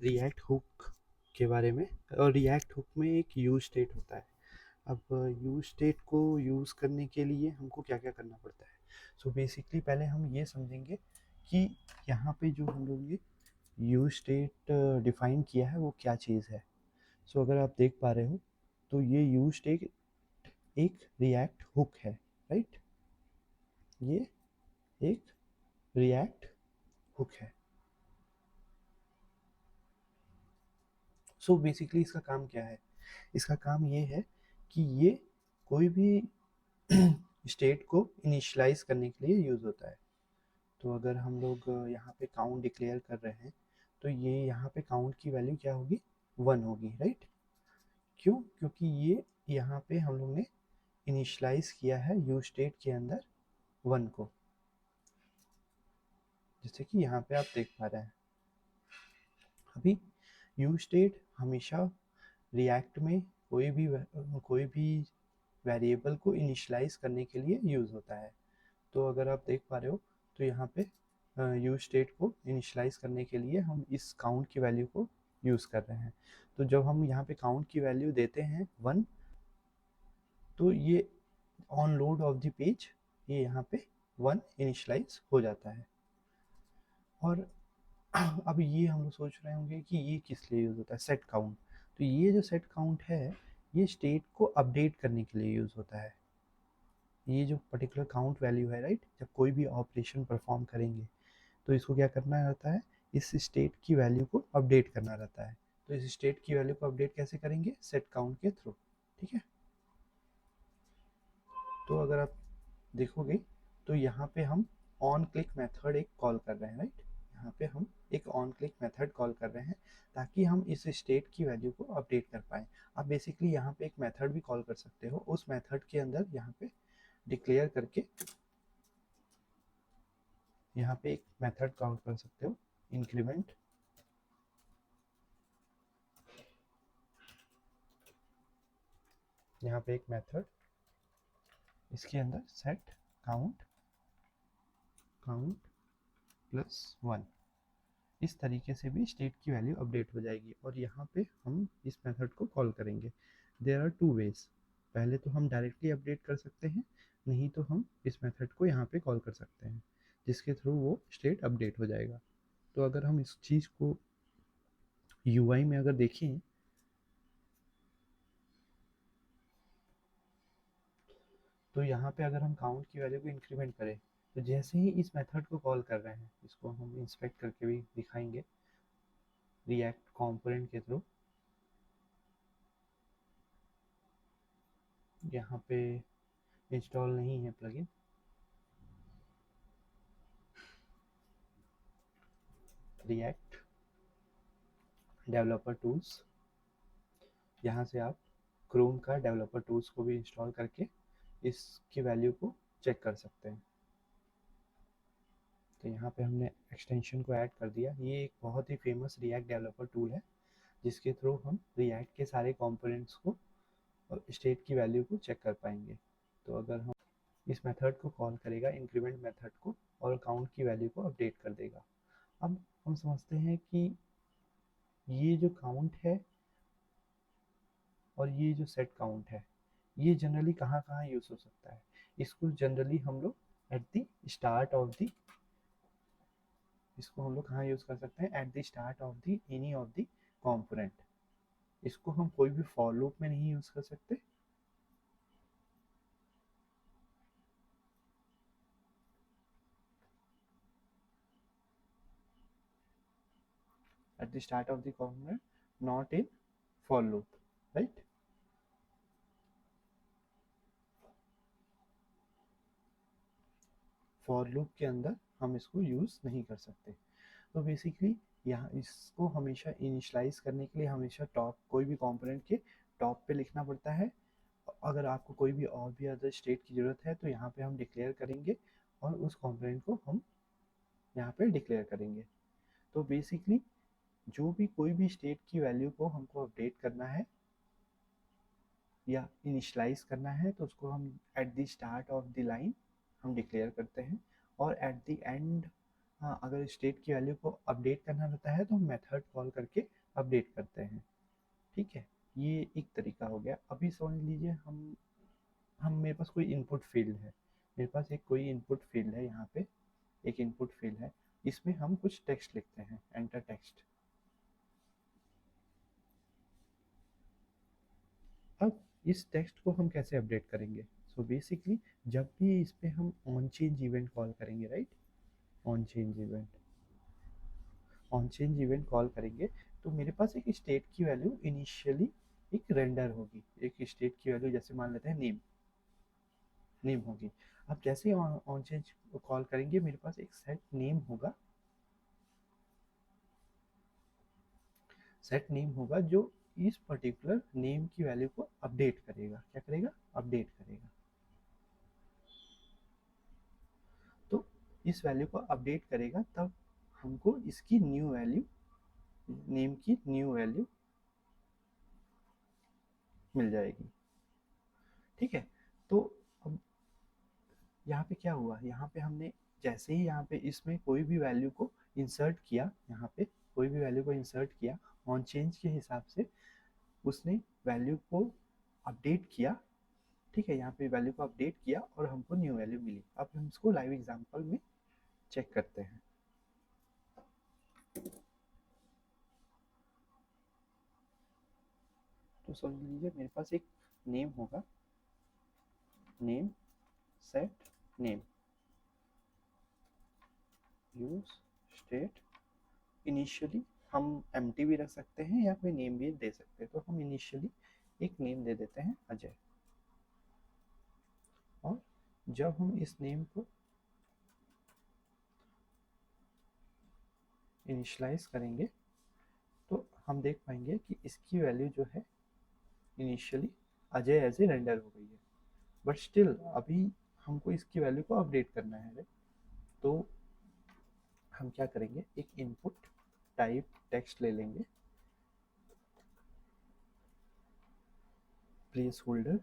React hook के बारे में। और रिएक्ट हुक में एक यूज स्टेट होता है। अब यूज स्टेट को यूज़ करने के लिए हमको क्या क्या करना पड़ता है। सो बेसिकली पहले हम ये समझेंगे कि यहाँ पे जो हम लोग ने यूज स्टेट डिफाइन किया है वो क्या चीज़ है। सो अगर आप देख पा रहे हो तो ये यूज स्टेट एक रिएक्ट हुक है, राइट। ये एक रिएक्ट हुक है। सो बेसिकली इसका काम क्या है। इसका काम ये है कि ये कोई भी स्टेट को इनिशियलाइज करने के लिए यूज़ होता है। तो अगर हम लोग यहाँ पे काउंट डिक्लेयर कर रहे हैं तो ये यहाँ पे काउंट की वैल्यू क्या होगी, 1 होगी, राइट। क्यों? क्योंकि ये यहाँ पे हम लोग ने इनिशियलाइज किया है यूज स्टेट के अंदर 1 को, जैसे कि यहाँ पे आप देख पा रहे हैं। अभी यूज स्टेट हमेशा रिएक्ट में कोई भी वेरिएबल को इनिशियलाइज करने के लिए यूज़ होता है। तो अगर आप देख पा रहे हो तो यहाँ पे यूज स्टेट को इनिशियलाइज करने के लिए हम इस काउंट की वैल्यू को यूज़ कर रहे हैं। तो जब हम यहाँ पे काउंट की वैल्यू देते हैं 1, तो ये on load of the page ये यहाँ पे 1 इनिशियलाइज हो जाता है। और अब ये हम लोग सोच रहे होंगे कि ये किस लिए यूज़ होता है, सेट काउंट। तो ये जो सेट काउंट है ये स्टेट को अपडेट करने के लिए यूज़ होता है। ये जो पर्टिकुलर काउंट वैल्यू है, राइट, जब कोई भी ऑपरेशन परफॉर्म करेंगे तो इसको क्या करना रहता है, इस स्टेट की वैल्यू को अपडेट करना रहता है। तो इस स्टेट की वैल्यू को अपडेट कैसे करेंगे, सेट काउंट के थ्रू, ठीक है। तो अगर आप देखोगे तो यहाँ पे हम ऑन क्लिक मेथड एक कॉल कर रहे हैं, राइट। यहाँ पे हम एक ऑन क्लिक मेथड कॉल कर रहे हैं ताकि हम इस स्टेट की वैल्यू को अपडेट कर पाएँ। आप बेसिकली यहाँ पे एक मेथड भी कॉल कर सकते हो, उस मेथड के अंदर यहाँ पे डिक्लेयर करके यहाँ पे एक मेथड काउंट कर सकते हो, इंक्रीमेंट। यहाँ पे एक मेथड, इसके अंदर सेट काउंट +1, इस तरीके से भी स्टेट की वैल्यू अपडेट हो जाएगी। और यहाँ पे हम इस मेथड को कॉल करेंगे। There are 2 ways. पहले तो हम डायरेक्टली अपडेट कर सकते हैं, नहीं तो हम इस मेथड को यहाँ पे कॉल कर सकते हैं जिसके थ्रू वो स्टेट अपडेट हो जाएगा। तो अगर हम इस चीज़ को यूआई में अगर देखें तो यहाँ पे अगर हम काउंट की वैल्यू को इंक्रीमेंट करें तो जैसे ही इस मेथड को कॉल कर रहे हैं, इसको हम इंस्पेक्ट करके भी दिखाएंगे रिएक्ट कंपोनेंट के थ्रू। यहाँ पे इंस्टॉल नहीं है प्लगइन, रिएक्ट डेवलपर टूल्स, यहाँ से आप क्रोम का डेवलपर टूल्स को भी इंस्टॉल करके इसकी वैल्यू को चेक कर सकते हैं। तो यहाँ पे हमने एक्सटेंशन को ऐड कर दिया। ये एक बहुत ही फेमस रिएक्ट डेवलपर टूल है जिसके थ्रू हम रिएक्ट के सारे कंपोनेंट्स को और स्टेट की वैल्यू को चेक कर पाएंगे। तो अगर हम इस मेथड को कॉल करेगा, इंक्रीमेंट मेथड को, और काउंट की वैल्यू को अपडेट कर देगा। अब हम समझते हैं कि ये जो काउंट है और ये जो सेट काउंट है ये जनरली कहाँ कहाँ यूज़ हो सकता है। इसको जनरली हम लोग at the start of the इसको हम लोग कहाँ यूज़ कर सकते हैं, at the start of the any of the component. इसको हम कोई भी फॉर लूप में नहीं यूज़ कर सकते। At the start of the component, not in for loop, right. For loop के अंदर हम इसको यूज़ नहीं कर सकते। तो बेसिकली यहाँ इसको हमेशा इनिशलाइज करने के लिए हमेशा टॉप कोई भी कंपोनेंट के टॉप पे लिखना पड़ता है। अगर आपको कोई भी और भी अदर स्टेट की ज़रूरत है तो यहाँ पे हम डिक्लेयर करेंगे और उस कंपोनेंट को हम यहाँ पे डिक्लेयर करेंगे। तो बेसिकली जो भी कोई भी स्टेट की वैल्यू को हमको अपडेट करना है या इनिशलाइज करना है तो उसको हम at the start of the line हम डिक्लेयर करते हैं। और एट द एंड अगर स्टेट की वैल्यू को अपडेट करना रहता है तो हम मेथड कॉल करके अभी समझ लीजिए हम मेरे पास कोई इनपुट फील्ड है, मेरे पास एक कोई इनपुट फील्ड है, यहाँ पे एक इनपुट फील्ड है, इसमें हम कुछ टेक्स्ट लिखते हैं, एंटर टेक्स्ट। अब इस टेक्स्ट को हम कैसे अपडेट करेंगे? सो बेसिकली जब भी इस पे हम ऑन चेंज इवेंट कॉल करेंगे, right, on change event, on change event call करेंगे, तो मेरे पास एक स्टेट की वैल्यू इनिशियली एक रेंडर होगी, एक स्टेट की वैल्यू जैसे मान लेते हैं नेम, नेम होगी। अब जैसे ऑन चेंज कॉल करेंगे मेरे पास एक सेट नेम होगा, सेट नेम होगा जो इस पर्टिकुलर नेम की वैल्यू को अपडेट करेगा। क्या करेगा? अपडेट करेगा। तो इस वैल्यू को अपडेट करेगा, तब हमको इसकी न्यू वैल्यू, नेम की न्यू वैल्यू मिल जाएगी। ठीक है, तो अब यहाँ पे क्या हुआ, यहाँ पे हमने जैसे ही यहाँ पे इसमें कोई भी वैल्यू को इंसर्ट किया, यहाँ पे कोई भी वैल्यू को इंसर्ट किया ऑन चेंज के हिसाब से, उसने वैल्यू को अपडेट किया। ठीक है, यहाँ पे वैल्यू को अपडेट किया और हमको न्यू वैल्यू मिली। अब हम इसको लाइव एग्जांपल में चेक करते हैं। तो समझ लीजिए मेरे पास एक नेम होगा, name set name use state. Initially हम एम्प्टी भी रख सकते हैं या कोई नेम भी दे सकते हैं, तो हम इनिशियली एक नेम दे देते हैं अजय। और जब हम इस नेम को इनिशलाइज करेंगे तो हम देख पाएंगे कि इसकी वैल्यू जो है इनिशियली अजय ऐसे रेंडर हो गई है, बट स्टिल अभी हमको इसकी वैल्यू को अपडेट करना है। तो हम क्या करेंगे, एक इनपुट टाइप टेक्स्ट ले लेंगे, placeholder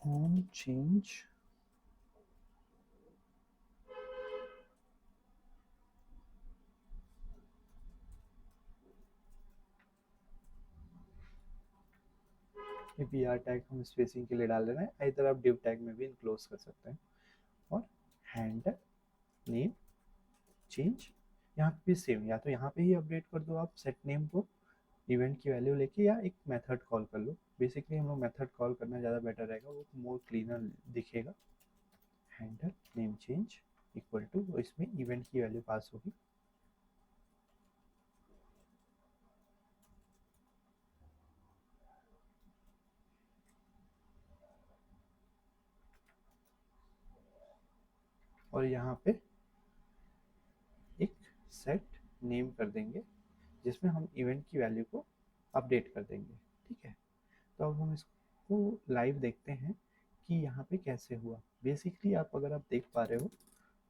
on change B R tag हम स्पेसिंग के लिए डाल देना है, इधर आप डिव टैग में भी इनक्लोज कर सकते हैं। और हैंडल नेम चेंज, यहाँ पे भी सेम, या तो यहाँ पे ही अपडेट कर दो आप सेट नेम को इवेंट की वैल्यू लेके, या एक मेथड कॉल कर लो। बेसिकली हम लोग मेथड कॉल करना ज़्यादा बेटर रहेगा, वो मोर क्लीनर दिखेगा। Handle name change equal to, इसमें इवेंट की वैल्यू पास होगी। और यहाँ पे एक सेट नेम कर देंगे जिसमें हम इवेंट की वैल्यू को अपडेट कर देंगे। ठीक है, तो अब हम इसको लाइव देखते हैं कि यहाँ पे कैसे हुआ। बेसिकली आप अगर आप देख पा रहे हो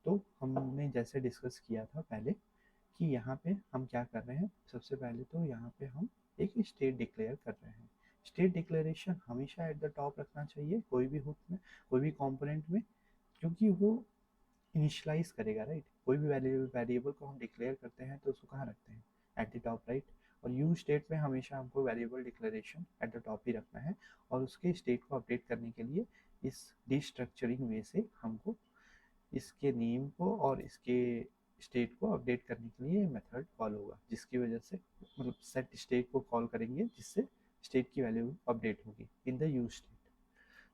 तो हमने जैसे डिस्कस किया था पहले कि यहाँ पे हम क्या कर रहे हैं, सबसे पहले तो यहाँ पे हम एक स्टेट डिक्लेयर कर रहे हैं। स्टेट डिक्लेरेशन हमेशा एट द टॉप रखना चाहिए कोई भी हुक में, कोई भी कंपोनेंट में, क्योंकि वो इनिशियलाइज करेगा, राइट। कोई भी वेरिएबल को हम डिक्लेयर करते हैं तो उसको कहाँ रखते हैं, एट द टॉप, राइट। और यूज स्टेट में हमेशा हमको variable declaration at the top ही रखना है, और उसके स्टेट को अपडेट करने के लिए इस डिस्ट्रक्चरिंग वे से हमको इसके नेम को और इसके स्टेट को अपडेट करने के लिए मेथड कॉल होगा, जिसकी वजह से मतलब सेट स्टेट को कॉल करेंगे जिससे स्टेट की वैल्यू अपडेट होगी इन द यूज स्टेट।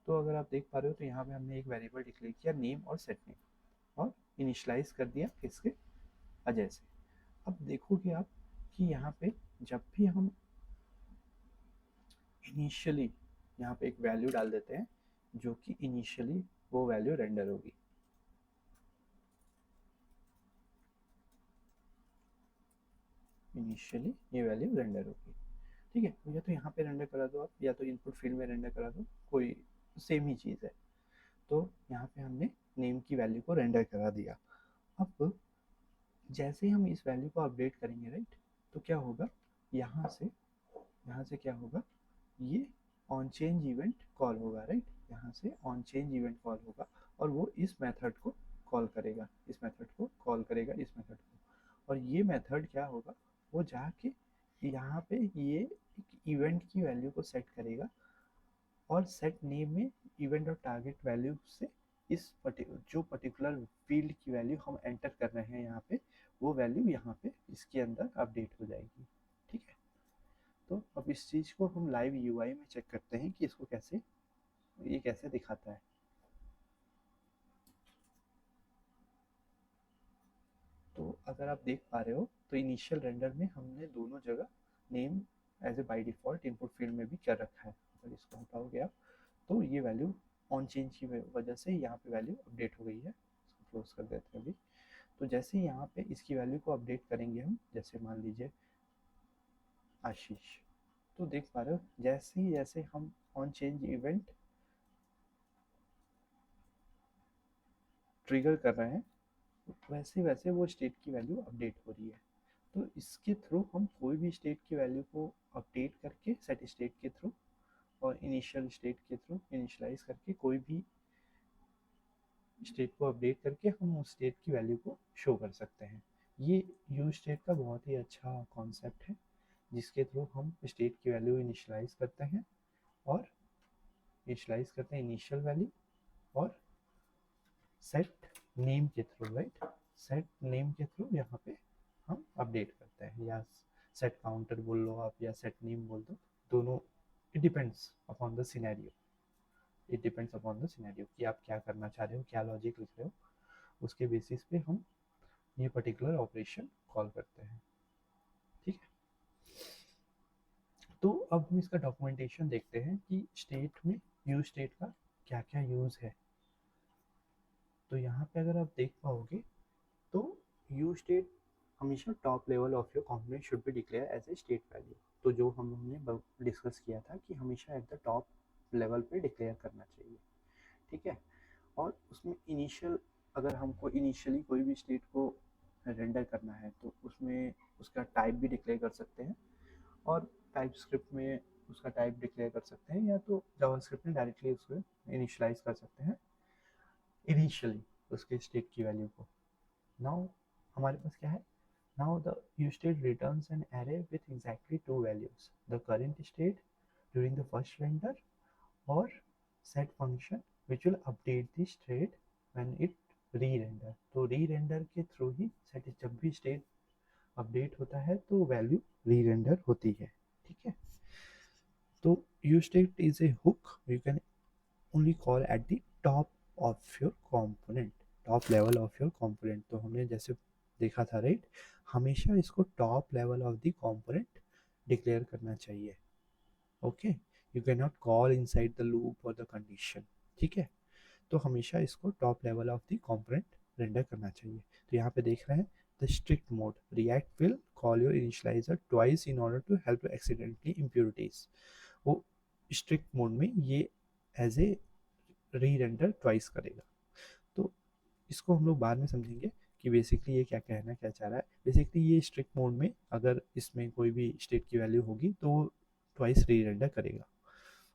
तो अगर आप देख पा रहे हो तो यहाँ पे हमने एक वेरिएबल डिक्लेयर किया नेम और सेट नेम, और इनिशलाइज कर दिया किसके, अजय से। अब देखोगे आप कि यहाँ पे जब भी हम इनिशियली यहाँ पे एक वैल्यू डाल देते हैं जो कि इनिशियली वो वैल्यू रेंडर होगी। इनिशियली ये वैल्यू रेंडर होगी। ठीक है, या तो यहाँ पे रेंडर करा दो आप, या तो इनपुट फील्ड में रेंडर करा दो, कोई सेम ही चीज़ है। तो यहाँ पे हमने नेम की वैल्यू को रेंडर करा दिया। अब जैसे ही हम इस वैल्यू को अपडेट करेंगे, राइट, तो क्या होगा, यहाँ से क्या होगा, ये ऑन चेंज इवेंट कॉल होगा, राइट। यहाँ से ऑन चेंज इवेंट कॉल होगा और वो इस मेथड को कॉल करेगा, इस मेथड को कॉल करेगा, इस मेथड को। और ये मेथड क्या होगा, वो जाके यहाँ पे ये एक इवेंट की वैल्यू को सेट करेगा, और सेट नेम में इवेंट और टारगेट वैल्यू से जो पर्टिकुलर फील्ड की वैल्यू हम एंटर कर रहे हैं यहाँ पे, वो वैल्यू यहाँ पे इसके अंदर अपडेट हो जाएगी। ठीक है, तो अब इस चीज़ को हम लाइव यूआई में चेक करते हैं कि इसको कैसे, ये कैसे दिखाता है। तो अगर आप देख पा रहे हो तो इनिशियल रेंडर में हमने दोनों जगह name as a by default input field में भी कर रखा है। अगर इसको हटाओगे आप तो ये वैल्यू ऑन चेंज की वजह से यहाँ पे वैल्यू अपडेट हो गई है। इसको क्लोज कर देते हैं अभी। तो जैसे ही यहाँ पे इसकी वैल्यू को अपडेट करेंगे हम, जैसे मान लीजिए आशीष, तो देख पा रहे हो जैसे ही जैसे हम ऑन चेंज इवेंट ट्रिगर कर रहे हैं, वैसे वैसे वो स्टेट की वैल्यू अपडेट हो रही है। तो इसके थ्रू हम कोई भी स्टेट की वैल्यू को अपडेट करके सेट स्टेट के थ्रू और इनिशियल स्टेट के थ्रू इनिशियलाइज करके कोई भी स्टेट को अपडेट करके हम उस स्टेट की वैल्यू को शो कर सकते हैं। ये यूज स्टेट का बहुत ही अच्छा कॉन्सेप्ट है, जिसके थ्रू हम स्टेट की वैल्यू इनिशियलाइज करते हैं और इनिशियलाइज करते हैं इनिशियल वैल्यू, और सेट नेम के थ्रू, राइट, सेट नेम के थ्रू यहाँ पे हम अपडेट करते हैं, या सेट काउंटर बोल लो आप या सेट नेम बोल दो, दोनों। It depends upon the scenario, it depends upon the scenario कि आप क्या करना चाह रहे हो, क्या लॉजिक लिख रहे हो, उसके बेसिस पे हम ये पर्टिकुलर ऑपरेशन कॉल करते हैं। ठीक है, तो अब हम इसका डॉक्यूमेंटेशन देखते हैं कि स्टेट में यूज स्टेट का क्या क्या यूज है। तो यहाँ पे अगर आप देख पाओगे तो यूज स्टेट हमेशा top level of your component should be declare as a state value. तो जो हम लोगों ने डिस्कस किया था कि हमेशा एट द टॉप लेवल पे डिक्लेयर करना चाहिए। ठीक है, और उसमें इनिशियल, अगर हमको इनिशियली कोई भी स्टेट को रेंडर करना है तो उसमें उसका टाइप भी डिक्लेयर कर सकते हैं, और टाइप स्क्रिप्ट में उसका टाइप डिक्लेयर कर सकते हैं, या तो जावास्क्रिप्ट में डायरेक्टली उसको इनिशियलाइज कर सकते हैं इनिशियली उसके स्टेट की वैल्यू को। नाउ हमारे पास क्या है, now the useState returns an array with exactly two values, the current state during the first render or set function which will update the state when it re-render। तो re-render के through ही set जब भी state update होता है तो value re-render होती है। ठीक है, तो useState is a hook you can only call at the top of your component, top level of your component. तो हमने जैसे देखा था, राइट, हमेशा इसको top level of the component declare करना चाहिए। Okay, you can not call inside the loop और द कंडीशन। ठीक है, तो हमेशा इसको top level of the component render करना चाहिए। तो यहाँ पे देख रहे हैं the strict mode, react will call your initializer twice in order to help accidentally impurities. वो स्ट्रिक्ट मोड में ये एज ए री रेंडर ट्वाइस करेगा। तो इसको हम लोग बाद में समझेंगे कि बेसिकली ये क्या कहना क्या चाह रहा है। बेसिकली ये स्ट्रिक्ट मोड में अगर इसमें कोई भी स्टेट की वैल्यू होगी तो ट्वाइस री रेंडर करेगा।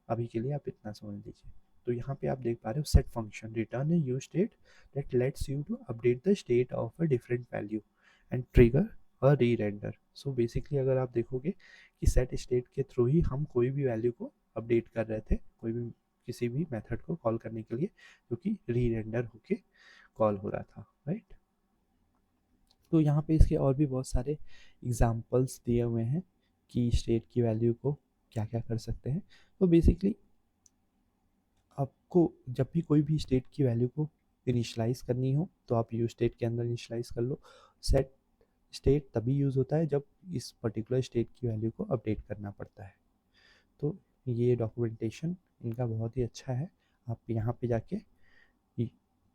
अभी के लिए आप इतना समझ लीजिए। तो यहाँ पे आप देख पा रहे हो set function return a use state that lets you to update the state of a different value and trigger a re render. So basically अगर आप देखोगे कि सेट स्टेट के थ्रू ही हम कोई भी वैल्यू को अपडेट कर रहे थे, कोई भी किसी भी मेथड को कॉल करने के लिए, जो कि री रेंडर होके कॉल हो रहा था, राइट। तो यहाँ पे इसके और भी बहुत सारे एग्जाम्पल्स दिए हुए हैं कि स्टेट की वैल्यू को क्या क्या कर सकते हैं। तो बेसिकली आपको जब भी कोई भी स्टेट की वैल्यू को इनिशलाइज करनी हो तो आप यूज स्टेट के अंदर इनिशलाइज कर लो। सेट स्टेट तभी यूज़ होता है जब इस पर्टिकुलर स्टेट की वैल्यू को अपडेट करना पड़ता है। तो ये डॉक्यूमेंटेशन इनका बहुत ही अच्छा है, आप यहाँ पे जाके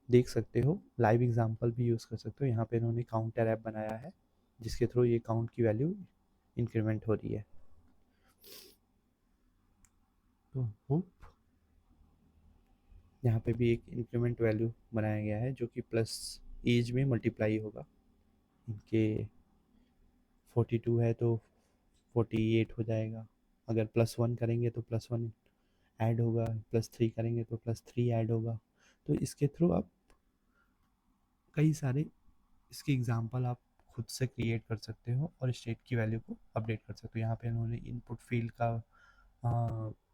देख सकते हो, लाइव एग्जांपल भी यूज़ कर सकते हो। यहाँ पे इन्होंने काउंटर ऐप बनाया है जिसके थ्रू ये काउंट की वैल्यू इंक्रीमेंट हो रही है। तो होप यहाँ पे भी एक इंक्रीमेंट वैल्यू बनाया गया है जो कि प्लस एज में मल्टीप्लाई होगा। इनके 42 है तो 48 हो जाएगा, अगर +1 करेंगे तो +1 ऐड होगा, +3 करेंगे तो +3 ऐड होगा। तो इसके थ्रू आप कई सारे इसके एग्जाम्पल आप खुद से क्रिएट कर सकते हो और स्टेट की वैल्यू को अपडेट कर सकते हो। यहाँ पे इन्होंने इनपुट फील्ड का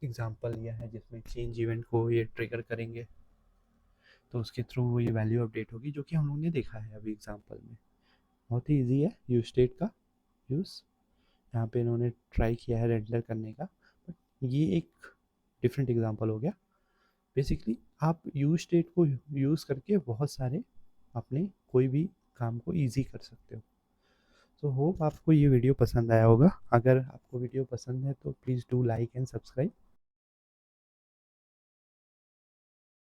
एग्जांपल लिया है जिसमें चेंज इवेंट को ये ट्रिगर करेंगे तो उसके थ्रू वो ये वैल्यू अपडेट होगी, जो कि हम लोग ने देखा है अभी एग्जांपल में। बहुत ही ईजी है यूज स्टेट का यूज़। यहाँ पे इन्होंने ट्राई किया है रेंडर करने का, बट ये एक डिफरेंट एग्जांपल हो गया। बेसिकली आप यूज स्टेट को यूज़ करके बहुत सारे अपने कोई भी काम को ईजी कर सकते हो। तो होप आपको ये वीडियो पसंद आया होगा। अगर आपको वीडियो पसंद है तो please do like and subscribe.